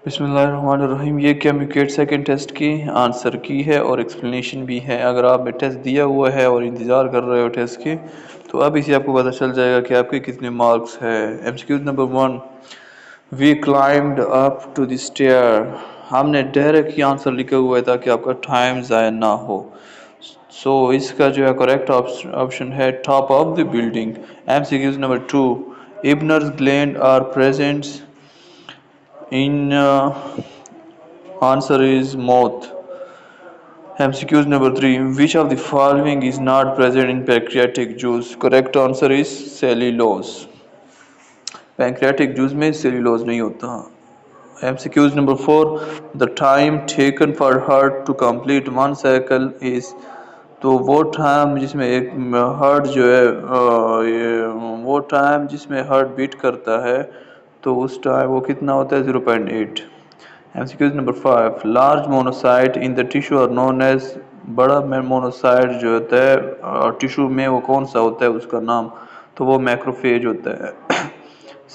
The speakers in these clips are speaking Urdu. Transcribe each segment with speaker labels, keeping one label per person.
Speaker 1: بسم اللہ الرحمن الرحیم. یہ KMUCAT سیکنڈ ٹیسٹ کی آنسر کی ہے اور ایکسپلینیشن بھی ہے. اگر آپ نے ٹیسٹ دیا ہوا ہے اور انتظار کر رہے ہو ٹیسٹ کے تو اب اسی آپ کو پتہ چل جائے گا کہ آپ کے کتنے مارکس ہے. MCQ number 1. We climbed up to the stair. ہم نے ڈائریکٹ یہ آنسر لکھا ہوا ہے تاکہ آپ کا ٹائم ضائع نہ ہو. سو اس کا جو ہے کریکٹ آپشن ہے top of the building. MCQ number 2. Ibner's gland are present in answer is mouth. MCQ number 3. Which of the following is not present in pancreatic juice? Correct answer is cellulose. Pancreatic juice میں cellulose نہیں ہوتا. MCQ number 4. The time taken for heart to complete one cycle is. تو وہ ٹائم جس میں ایک ہارٹ جو ہے وہ ٹائم جس میں ہارٹ بیٹ کرتا ہے تو اس ٹائم وہ کتنا ہوتا ہے 0.8. MCQ number 5. Large monocyte in the tissue are known as. بڑا مونوسائٹ جو ہوتا ہے ٹیشو میں وہ کون سا ہوتا ہے اس کا نام تو وہ میکروفیج ہوتا ہے.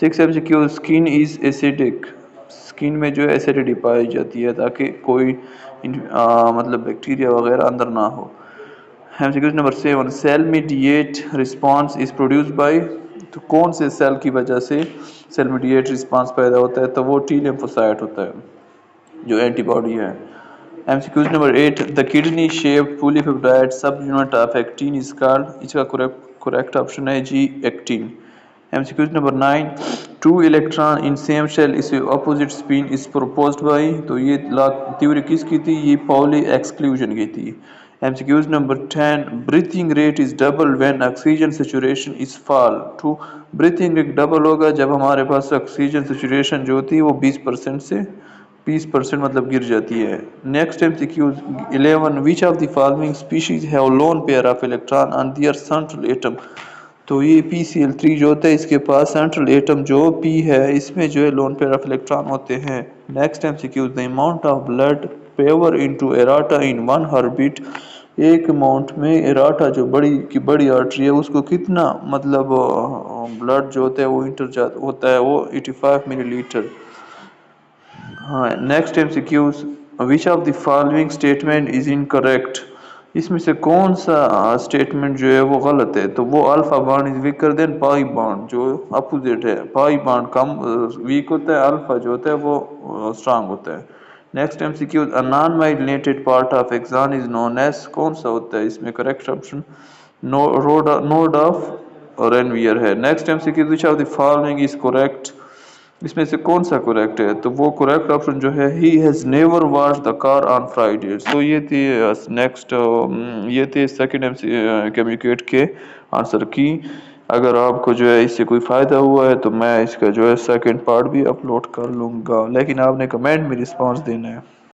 Speaker 1: 6 MCQ. Skin is acidic. Skin میں جو ہے ایسیڈیٹی پائی جاتی ہے تاکہ کوئی مطلب بیکٹیریا وغیرہ اندر نہ ہو. MCQ number 7. Cell mediate response is produced by. تو کون سے سیل کی وجہ سے سیل میڈیٹ رسپانس پیدا ہوتا ہے تو وہ ٹی لیمفوسائٹ ہوتا ہے جو اینٹی باڈی ہے. MCQ number 8. The kidney shaped polypeptide subunit of actin is called. اس کا کریکٹ آپشن ہے جی ایکٹین. MCQ number 9. Two electron in same shell is opposite spin is proposed by. تو یہ تھیوری کس کی تھی؟ یہ پاولی ایکسکلوژن کی تھی. MCQ number 10. Breathing rate is double when oxygen saturation is fall. To breathing rate double ہوگا جب ہمارے پاس آکسیجن سیچوریشن جو ہوتی ہے وہ 20% سے 20% مطلب گر جاتی ہے. Next MCQ 11. Which of the following species have lone pair of electron on their central atom. تو یہ PCl3 جو ہوتا ہے اس کے پاس سینٹرل ایٹم جو P ہے اس میں جو ہے لون پیئر آف الیکٹران ہوتے ہیں. Next MCQ. The amount of blood power into aorta in one heartbeat. ایک اماؤنٹ میں اراٹا جو بڑی آرٹری ہے اس کو کتنا مطلب بلڈ جو ہوتا ہے وہ انٹر ہوتا ہے وہ 85 ملی لیٹر. ہاں. Next MCQ. Which of the following statement is incorrect. اس میں سے کون سا اسٹیٹمنٹ جو ہے وہ غلط ہے تو وہ alpha bond is weaker than pi bond جو اپوزٹ ہے. پائی بانڈ کم ویک ہوتا ہے الفا جو ہوتا ہے وہ اسٹرانگ ہوتا ہے. Next MCQ. A non-myelinated part of axon is known as. کون سا ہوتا ہے اس میں کریکٹ آپشن نوڈ آف رینویئر ہے. Next MCQ. Which of the following is correct. اس میں سے کون سا کریکٹ ہے تو وہ کریکٹ آپشن جو ہے he has never washed the car on Friday. تو یہ تھی نیکسٹ یہ تھے سیکنڈ کمیونیکیٹ کے آنسر کی. اگر آپ کو جو ہے اس سے کوئی فائدہ ہوا ہے تو میں اس کا جو ہے سیکنڈ پارٹ بھی اپلوڈ کر لوں گا لیکن آپ نے کمنٹ میں رسپانس دینا ہے.